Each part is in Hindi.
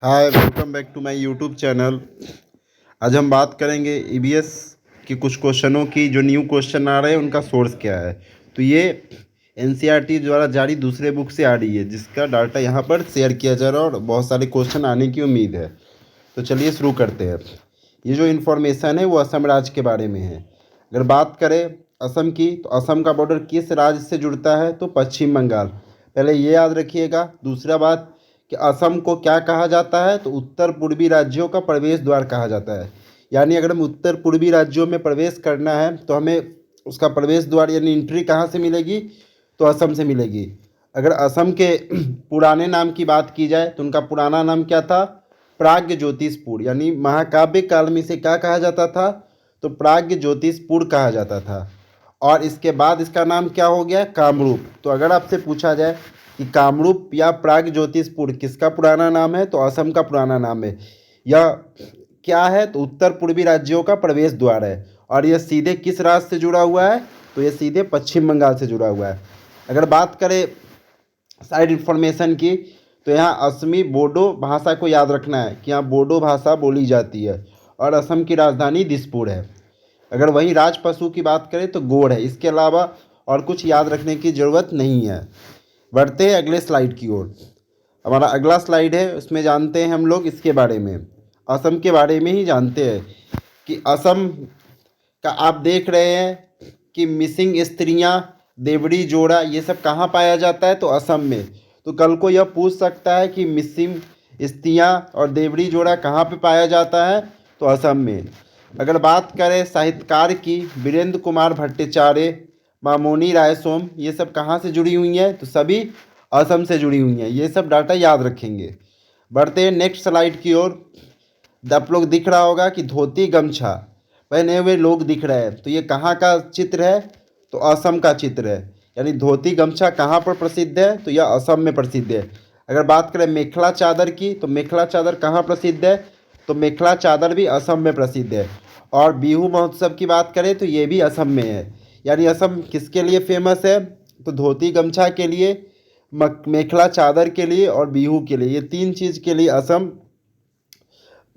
Hi, welcome back to my YouTube channel. आज हम बात करेंगे ईवीएस के कुछ क्वेश्चनों की। जो न्यू क्वेश्चन आ रहे हैं उनका सोर्स क्या है। तो ये एनसीईआरटी द्वारा जारी दूसरे बुक से आ रही है, जिसका डाटा यहाँ पर शेयर किया जा रहा है और बहुत सारे क्वेश्चन आने की उम्मीद है। तो चलिए शुरू करते हैं। ये जो इन्फॉर्मेशन है वो असम राज्य के बारे में है। अगर बात करें असम की, तो असम का बॉर्डर किस राज्य से जुड़ता है, तो पश्चिम बंगाल। पहले ये याद रखिएगा। दूसरा बात कि असम को क्या कहा जाता है, तो उत्तर पूर्वी राज्यों का प्रवेश द्वार कहा जाता है। यानी अगर हम उत्तर पूर्वी राज्यों में प्रवेश करना है तो हमें उसका प्रवेश द्वार यानी एंट्री कहाँ से मिलेगी, तो असम से मिलेगी। अगर असम के पुराने नाम की बात की जाए तो उनका पुराना नाम क्या था, प्राग्ञ ज्योतिषपुर। यानी महाकाव्य काल में इसे क्या कहा जाता था, तो प्राग्ञ ज्योतिषपुर कहा जाता था। और इसके बाद इसका नाम क्या हो गया, कामरूप। तो अगर आपसे पूछा जाए कि कामरूप या प्राग ज्योतिषपुर किसका पुराना नाम है, तो असम का पुराना नाम है। यह क्या है, तो उत्तर पूर्वी राज्यों का प्रवेश द्वार है। और यह सीधे किस राज्य से जुड़ा हुआ है, तो यह सीधे पश्चिम बंगाल से जुड़ा हुआ है। अगर बात करें साइड इन्फॉर्मेशन की, तो यहाँ असमी बोडो भाषा को याद रखना है कि यहाँ बोडो भाषा बोली जाती है। और असम की राजधानी दिसपुर है। अगर वहीं राज पशु की बात करें तो गोड़ है। इसके अलावा और कुछ याद रखने की ज़रूरत नहीं है। बढ़ते हैं अगले स्लाइड की ओर। हमारा अगला स्लाइड है, उसमें जानते हैं हम लोग इसके बारे में, असम के बारे में ही जानते हैं कि असम का आप देख रहे हैं कि मिसिंग स्त्रियां, देवड़ी जोड़ा, ये सब कहाँ पाया जाता है, तो असम में। तो कल को यह पूछ सकता है कि मिसिंग स्त्रियां और देवड़ी जोड़ा कहाँ पे पाया जाता है, तो असम में। अगर बात करें साहित्यकार की, वीरेंद्र कुमार भट्टाचार्य, मामोनी रायसोम, ये सब कहाँ से जुड़ी हुई हैं, तो सभी असम से जुड़ी हुई हैं। ये सब डाटा याद रखेंगे। बढ़ते हैं नेक्स्ट स्लाइड की ओर। आप लोग दिख रहा होगा कि धोती गमछा पहने हुए लोग दिख रहे हैं। तो ये कहाँ का चित्र है, तो असम का चित्र है। यानी धोती गमछा कहाँ पर प्रसिद्ध है, तो यह असम में प्रसिद्ध है। अगर बात करें मेखला चादर की, तो मेखला चादर कहाँ प्रसिद्ध है, तो मेखला चादर भी असम में प्रसिद्ध है। और बिहू महोत्सव की बात करें तो ये भी असम में है। यानी असम किसके लिए फेमस है, तो धोती गमछा के लिए, मेखला चादर के लिए और बिहू के लिए। ये तीन चीज़ के लिए असम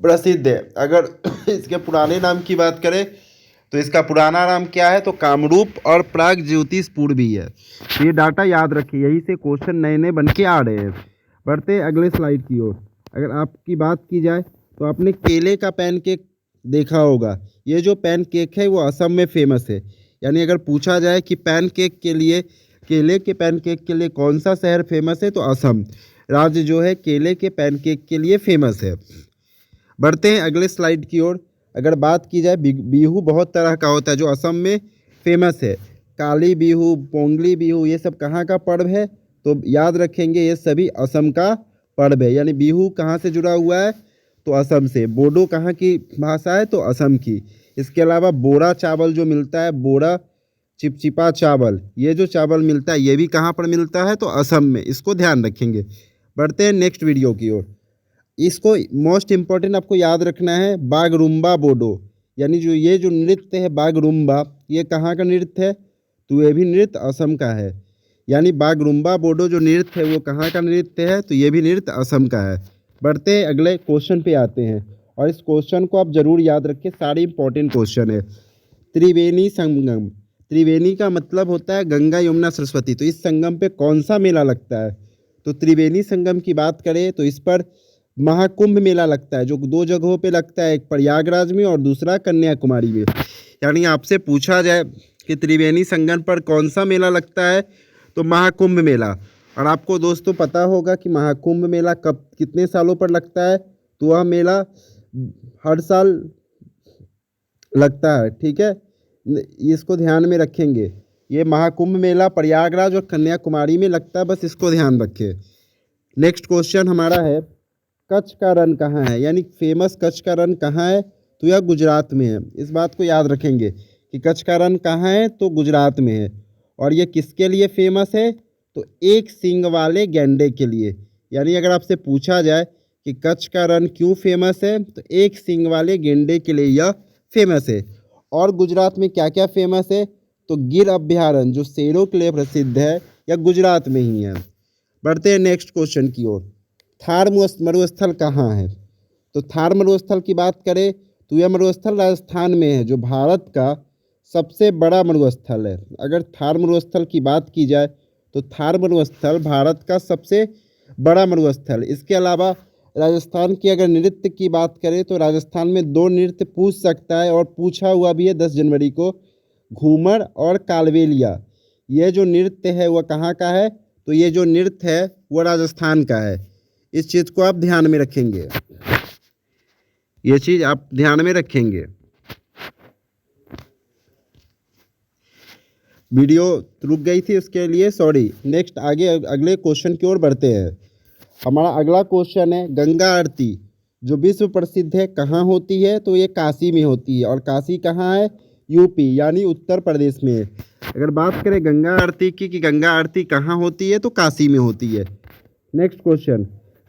प्रसिद्ध है। अगर इसके पुराने नाम की बात करें तो इसका पुराना नाम क्या है, तो कामरूप और प्राग ज्योतिषपुर भी है। ये डाटा याद रखिए, यही से क्वेश्चन नए नए बन के आ रहे हैं। बढ़ते हैं अगले स्लाइड की ओर। अगर आपकी बात की जाए तो आपने केले का पैनकेक देखा होगा। ये जो पैनकेक है वो असम में फेमस है। यानी अगर पूछा जाए कि पैनकेक के लिए, केले के पैनकेक के लिए कौन सा शहर फेमस है, तो असम राज्य जो है केले के पैनकेक के लिए फेमस है। बढ़ते हैं अगले स्लाइड की ओर। अगर बात की जाए बिहू बहुत तरह का होता है जो असम में फेमस है। काली बिहू, पोंगली बिहू, ये सब कहाँ का पर्व है, तो याद रखेंगे ये सभी असम का पर्व है। यानी बिहू कहाँ से जुड़ा हुआ है, तो असम से। बोडो कहाँ की भाषा है, तो असम की। इसके अलावा बोरा चावल जो मिलता है, बोरा चिपचिपा चावल, ये जो चावल मिलता है ये भी कहाँ पर मिलता है, तो असम में। इसको ध्यान रखेंगे। बढ़ते हैं नेक्स्ट वीडियो की ओर। इसको मोस्ट इम्पॉर्टेंट आपको याद रखना है, बागरुम्बा बोडो। यानी जो नृत्य है बागरुम्बा, ये कहाँ का नृत्य है, तो ये भी नृत्य असम का है। यानी बागरुम्बा बोडो जो नृत्य है वो कहाँ का नृत्य है, तो ये भी नृत्य असम का है। बढ़ते हैं अगले क्वेश्चन पे आते हैं, और इस क्वेश्चन को आप जरूर याद रखें, सारे इंपॉर्टेंट क्वेश्चन है। त्रिवेणी संगम, त्रिवेणी का मतलब होता है गंगा यमुना सरस्वती। तो इस संगम पे कौन सा मेला लगता है, तो त्रिवेणी संगम की बात करें तो इस पर महाकुंभ मेला लगता है, जो दो जगहों पे लगता है, एक प्रयागराज में और दूसरा कन्याकुमारी में। यानी आपसे पूछा जाए कि त्रिवेणी संगम पर कौन सा मेला लगता है, तो महाकुंभ मेला। और आपको दोस्तों पता होगा कि महाकुंभ मेला कब, कितने सालों पर लगता है, तो वह मेला हर साल लगता है। ठीक है, इसको ध्यान में रखेंगे। ये महाकुंभ मेला प्रयागराज और कन्याकुमारी में लगता है, बस इसको ध्यान रखें। नेक्स्ट क्वेश्चन हमारा है, कच्छ का रण कहाँ है। यानी फेमस कच्छ का रण कहाँ है, तो यह गुजरात में है। इस बात को याद रखेंगे कि कच्छ का रण कहाँ है, तो गुजरात में है। और ये किसके लिए फेमस है, तो एक सींग वाले गैंडे के लिए। यानी अगर आपसे पूछा जाए कि कच्छ का रण क्यों फेमस है, तो एक सींग वाले गैंडे के लिए यह फेमस है। और गुजरात में क्या क्या फेमस है, तो गिर अभ्यारण्य जो शेरों के लिए प्रसिद्ध है, यह गुजरात में ही है। बढ़ते हैं नेक्स्ट क्वेश्चन की ओर। थार मरुस्थल कहाँ है? तो थार मरुस्थल की बात करें तो यह मरुस्थल राजस्थान में है, जो भारत का सबसे बड़ा मरुस्थल है। अगर थार मरुस्थल की बात की जाए तो थार मरुस्थल भारत का सबसे बड़ा मरुस्थल। इसके अलावा राजस्थान की अगर नृत्य की बात करें तो राजस्थान में 2 नृत्य पूछ सकता है और पूछा हुआ भी है 10 जनवरी को, घूमर और कालबेलिया। ये जो नृत्य है वह कहाँ का है? तो ये जो नृत्य है वह राजस्थान का है। इस चीज़ को आप ध्यान में रखेंगे, ये चीज़ आप ध्यान में रखेंगे। वीडियो रुक गई थी उसके लिए सॉरी। नेक्स्ट आगे अगले क्वेश्चन की ओर बढ़ते हैं। हमारा अगला क्वेश्चन है गंगा आरती जो विश्व प्रसिद्ध है कहाँ होती है? तो ये काशी में होती है। और काशी कहाँ है? यूपी यानी उत्तर प्रदेश में है। अगर बात करें गंगा आरती की कि गंगा आरती कहाँ होती है, तो काशी में होती है। नेक्स्ट क्वेश्चन,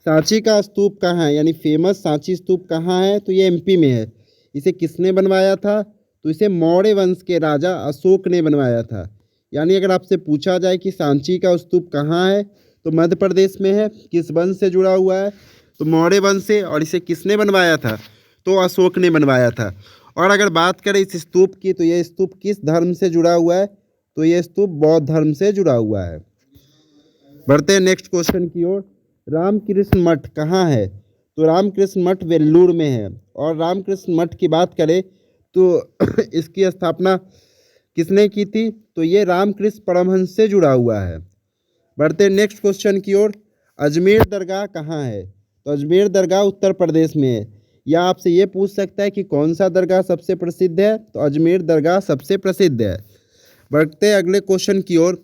सांची का स्तूप कहाँ है? यानी फेमस सांची स्तूप कहाँ है? तो ये एमपी में है। इसे किसने बनवाया था? तो इसे मौर्य वंश के राजा अशोक ने बनवाया था। यानी अगर आपसे पूछा जाए कि सांची का स्तूप कहाँ है, तो मध्य प्रदेश में है। किस वंश से जुड़ा हुआ है? तो मौर्य वंश से। और इसे किसने बनवाया था? तो अशोक ने बनवाया था। और अगर बात करें इस स्तूप की, तो यह स्तूप किस धर्म से जुड़ा हुआ है? तो यह स्तूप बौद्ध धर्म से जुड़ा हुआ है। बढ़ते हैं नेक्स्ट क्वेश्चन की ओर। रामकृष्ण मठ कहाँ है? तो रामकृष्ण मठ वेल्लूर में है। और रामकृष्ण मठ की बात करें तो इसकी स्थापना किसने की थी? तो ये रामकृष्ण परमहंस से जुड़ा हुआ है। बढ़ते हैं नेक्स्ट क्वेश्चन की ओर। अजमेर दरगाह कहाँ है? तो अजमेर दरगाह उत्तर प्रदेश में है। या आपसे ये पूछ सकता है कि कौन सा दरगाह सबसे प्रसिद्ध है? तो अजमेर दरगाह सबसे प्रसिद्ध है। बढ़ते हैं अगले क्वेश्चन की ओर।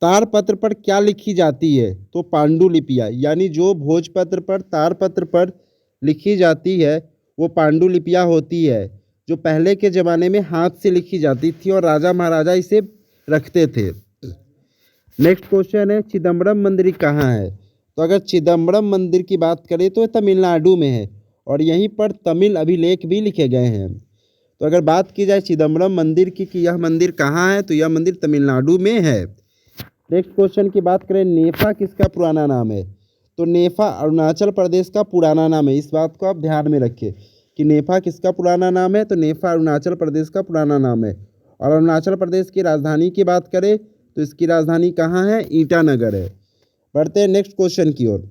तारपत्र पर क्या लिखी जाती है? तो पांडुलिपियाँ। यानी जो भोजपत्र पर तारपत्र पर लिखी जाती है वो पांडुलिपियाँ होती है, जो पहले के ज़माने में हाथ से लिखी जाती थी और राजा महाराजा इसे रखते थे। नेक्स्ट क्वेश्चन है चिदम्बरम मंदिर कहाँ है? तो अगर चिदम्बरम मंदिर की बात करें तो तमिलनाडु में है और यहीं पर तमिल अभिलेख भी लिखे गए हैं। तो अगर बात की जाए चिदम्बरम मंदिर की कि यह मंदिर कहाँ है, तो यह मंदिर तमिलनाडु में है। नेक्स्ट क्वेश्चन की बात करें नेफा किसका पुराना नाम है? तो नेफा अरुणाचल प्रदेश का पुराना नाम है। इस बात को आप ध्यान में रखिए कि नेफा किसका पुराना नाम है? तो नेफा अरुणाचल प्रदेश का पुराना नाम है। और अरुणाचल प्रदेश की राजधानी की बात करें तो इसकी राजधानी कहाँ है? ईटानगर है। बढ़ते हैं नेक्स्ट क्वेश्चन की ओर।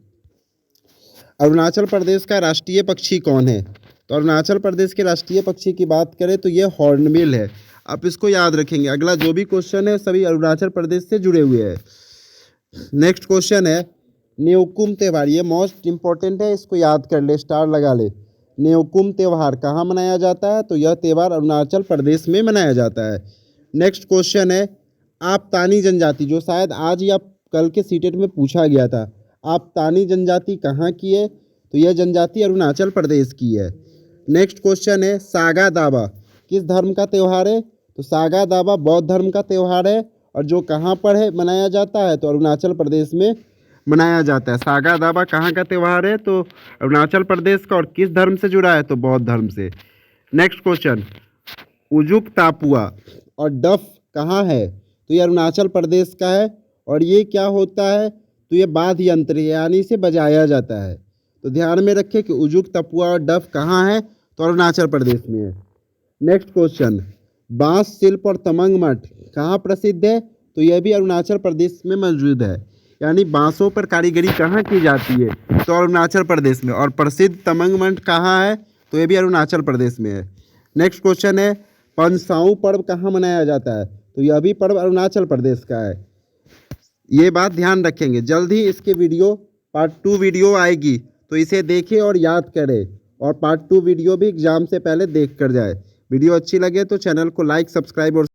अरुणाचल प्रदेश का राष्ट्रीय पक्षी कौन है? तो अरुणाचल प्रदेश के राष्ट्रीय पक्षी की बात करें तो ये हॉर्नबिल है। आप इसको याद रखेंगे। अगला जो भी क्वेश्चन है सभी अरुणाचल प्रदेश से जुड़े हुए हैं। नेक्स्ट क्वेश्चन है न्योकुम त्यौहार। ये मोस्ट इंपॉर्टेंट है, इसको याद कर ले, स्टार लगा ले। न्योकुम त्यौहार कहाँ मनाया जाता है? तो यह त्यौहार अरुणाचल प्रदेश में मनाया जाता है। नेक्स्ट क्वेश्चन है आपतानी जनजाति, जो शायद आज या कल के सीटेट में पूछा गया था। आपतानी जनजाति कहाँ की है? तो यह जनजाति अरुणाचल प्रदेश की है। नेक्स्ट क्वेश्चन है सागा दावा किस धर्म का त्यौहार है? तो सागा दावा बौद्ध धर्म का त्यौहार है। और जो कहाँ पर है मनाया जाता है? तो अरुणाचल प्रदेश में मनाया जाता है। सागा दावा कहाँ का त्यौहार है? तो अरुणाचल प्रदेश का। और किस धर्म से जुड़ा है? तो बौद्ध धर्म से। नेक्स्ट क्वेश्चन उजुक तापुआ और डफ कहाँ है? तो ये अरुणाचल प्रदेश का है। और ये क्या होता है? तो ये वाद्य यंत्र है, यानी इसे बजाया जाता है। तो ध्यान में रखें कि उजुक तपुआ और डफ कहाँ है? तो अरुणाचल प्रदेश में है। नेक्स्ट क्वेश्चन बांस शिल्प और तमंग मठ कहाँ प्रसिद्ध है? तो यह भी अरुणाचल प्रदेश में मौजूद है। यानी बांसों पर कारीगरी कहाँ की जाती है? तो अरुणाचल प्रदेश में। और प्रसिद्ध तमंग मठ कहाँ है? तो यह भी अरुणाचल प्रदेश में है। नेक्स्ट क्वेश्चन है पंसाऊ पर्व कहाँ मनाया जाता है? तो यह भी पर्व अरुणाचल प्रदेश का है। ये बात ध्यान रखेंगे। जल्द ही इसके वीडियो पार्ट 2 वीडियो आएगी, तो इसे देखें और याद करें। और पार्ट 2 वीडियो भी एग्जाम से पहले देख कर जाए। वीडियो अच्छी लगे तो चैनल को लाइक, सब्सक्राइब और